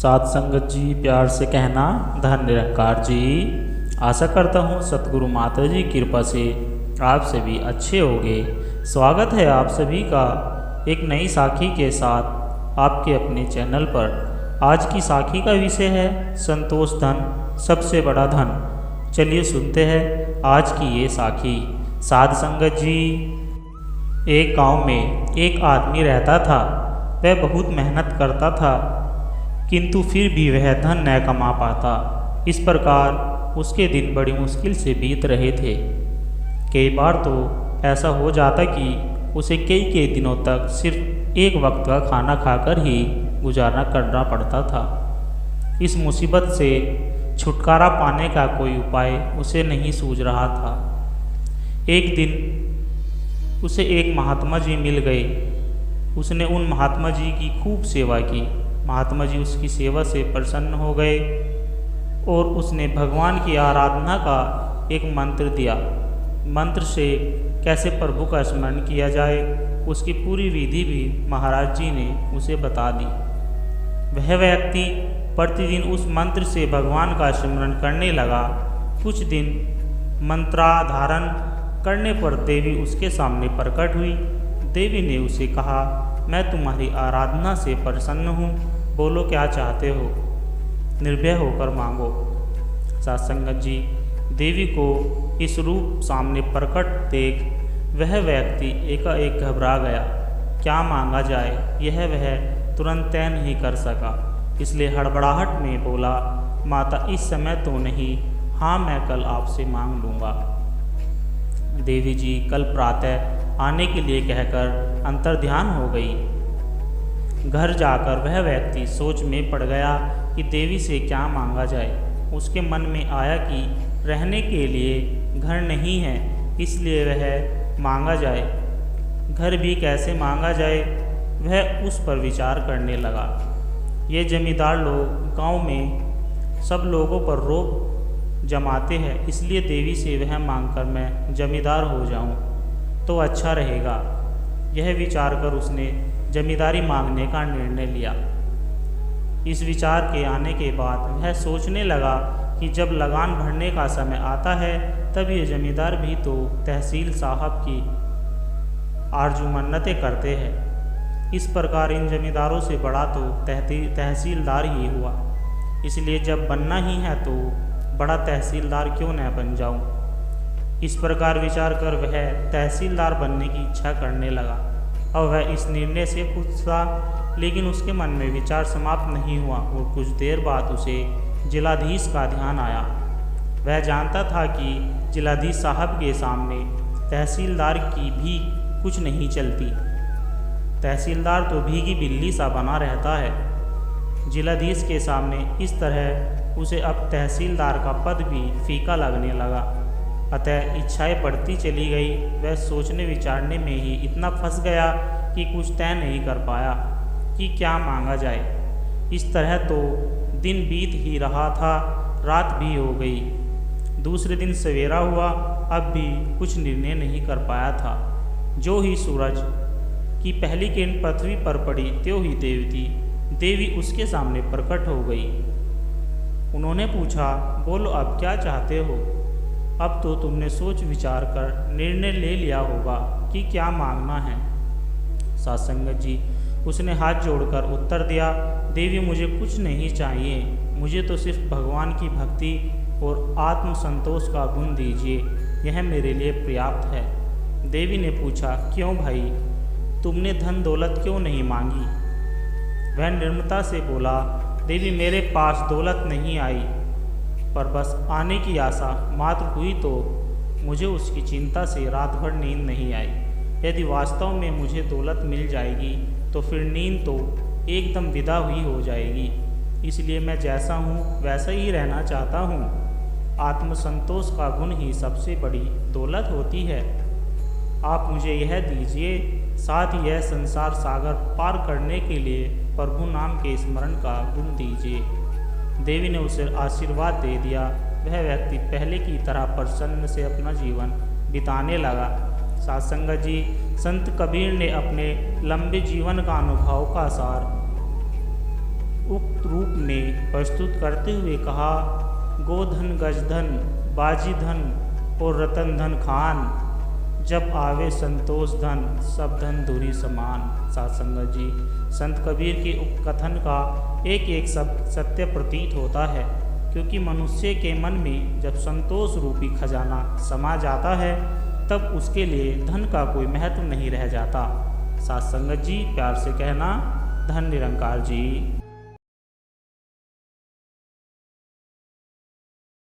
साध संगत जी, प्यार से कहना धन निरंकार जी। आशा करता हूँ सतगुरु माता जी की कृपा से आप सभी अच्छे होंगे। स्वागत है आप सभी का एक नई साखी के साथ आपके अपने चैनल पर। आज की साखी का विषय है संतोष धन सबसे बड़ा धन। चलिए सुनते हैं आज की ये साखी। साध संगत जी, एक गांव में एक आदमी रहता था। वह बहुत मेहनत करता था किंतु फिर भी वह धन न कमा पाता। इस प्रकार उसके दिन बड़ी मुश्किल से बीत रहे थे। कई बार तो ऐसा हो जाता कि उसे कई दिनों तक सिर्फ एक वक्त का खाना खाकर ही गुजारा करना पड़ता था। इस मुसीबत से छुटकारा पाने का कोई उपाय उसे नहीं सूझ रहा था। एक दिन उसे एक महात्मा जी मिल गए। उसने उन महात्मा जी की खूब सेवा की। महात्मा जी उसकी सेवा से प्रसन्न हो गए और उसने भगवान की आराधना का एक मंत्र दिया। मंत्र से कैसे प्रभु का स्मरण किया जाए उसकी पूरी विधि भी महाराज जी ने उसे बता दी। वह व्यक्ति प्रतिदिन उस मंत्र से भगवान का स्मरण करने लगा। कुछ दिन मंत्राधारण करने पर देवी उसके सामने प्रकट हुई। देवी ने उसे कहा, मैं तुम्हारी आराधना से प्रसन्न हूँ, बोलो क्या चाहते हो, निर्भय होकर मांगो। साध संगत जी, देवी को इस रूप सामने प्रकट देख वह व्यक्ति एकाएक घबरा गया। क्या मांगा जाए यह वह तुरंत तय नहीं कर सका, इसलिए हड़बड़ाहट में बोला, माता इस समय तो नहीं, हाँ मैं कल आपसे मांग लूँगा। देवी जी कल प्रातः आने के लिए कहकर अंतर्ध्यान हो गई। घर जाकर वह व्यक्ति सोच में पड़ गया कि देवी से क्या मांगा जाए। उसके मन में आया कि रहने के लिए घर नहीं है, इसलिए वह मांगा जाए। घर भी कैसे मांगा जाए, वह उस पर विचार करने लगा। ये जमींदार लोग गांव में सब लोगों पर रोब जमाते हैं, इसलिए देवी से वह मांगकर मैं जमींदार हो जाऊं तो अच्छा रहेगा। यह विचार कर उसने जमींदारी मांगने का निर्णय लिया। इस विचार के आने के बाद वह सोचने लगा कि जब लगान भरने का समय आता है तब ये जमींदार भी तो तहसील साहब की आरजू मन्नतें करते हैं। इस प्रकार इन जमींदारों से बड़ा तो तहसीलदार ही हुआ, इसलिए जब बनना ही है तो बड़ा तहसीलदार क्यों न बन जाऊं। इस प्रकार विचार कर वह तहसीलदार बनने की इच्छा करने लगा। और वह इस निर्णय से खुश था, लेकिन उसके मन में विचार समाप्त नहीं हुआ और कुछ देर बाद उसे जिलाधीश का ध्यान आया। वह जानता था कि जिलाधीश साहब के सामने तहसीलदार की भी कुछ नहीं चलती। तहसीलदार तो भीगी बिल्ली सा बना रहता है। जिलाधीश के सामने इस तरह उसे अब तहसीलदार का पद भी फीका लगने लगा। अतः इच्छाएं बढ़ती चली गई। वह सोचने विचारने में ही इतना फंस गया कि कुछ तय नहीं कर पाया कि क्या मांगा जाए। इस तरह तो दिन बीत ही रहा था, रात भी हो गई। दूसरे दिन सवेरा हुआ, अब भी कुछ निर्णय नहीं कर पाया था। जो ही सूरज की पहली किरण पृथ्वी पर पड़ी त्यों ही देवी उसके सामने प्रकट हो गई। उन्होंने पूछा, बोलो अब क्या चाहते हो। अब तो तुमने सोच विचार कर निर्णय ले लिया होगा कि क्या मांगना है। साध संगत जी, उसने हाथ जोड़कर उत्तर दिया, देवी मुझे कुछ नहीं चाहिए, मुझे तो सिर्फ भगवान की भक्ति और आत्म संतोष का गुण दीजिए, यह मेरे लिए पर्याप्त है। देवी ने पूछा, क्यों भाई, तुमने धन दौलत क्यों नहीं मांगी। वह निर्ममता से बोला, देवी मेरे पास दौलत नहीं आई, पर बस आने की आशा मात्र हुई तो मुझे उसकी चिंता से रात भर नींद नहीं आई। यदि वास्तव में मुझे दौलत मिल जाएगी तो फिर नींद तो एकदम विदा हुई हो जाएगी। इसलिए मैं जैसा हूँ वैसा ही रहना चाहता हूँ। आत्मसंतोष का गुण ही सबसे बड़ी दौलत होती है। आप मुझे यह दीजिए, साथ ही यह संसार सागर पार करने के लिए प्रभु नाम के स्मरण का गुण दीजिए। देवी ने उसे आशीर्वाद दे दिया। वह व्यक्ति पहले की तरह प्रसन्न से अपना जीवन बिताने लगा। साध संगत जी, संत कबीर ने अपने लंबे जीवन का अनुभव का सार उक्त रूप में प्रस्तुत करते हुए कहा, गोधन गजधन बाजी धन और रतन धन खान, जब आवे संतोष धन सब धन धुरी समान। साथ संगत जी, संत कबीर के उपकथन का एक एक शब्द सत्य प्रतीत होता है, क्योंकि मनुष्य के मन में जब संतोष रूपी खजाना समा जाता है तब उसके लिए धन का कोई महत्व नहीं रह जाता। साथ संगत जी, प्यार से कहना, धन निरंकार जी।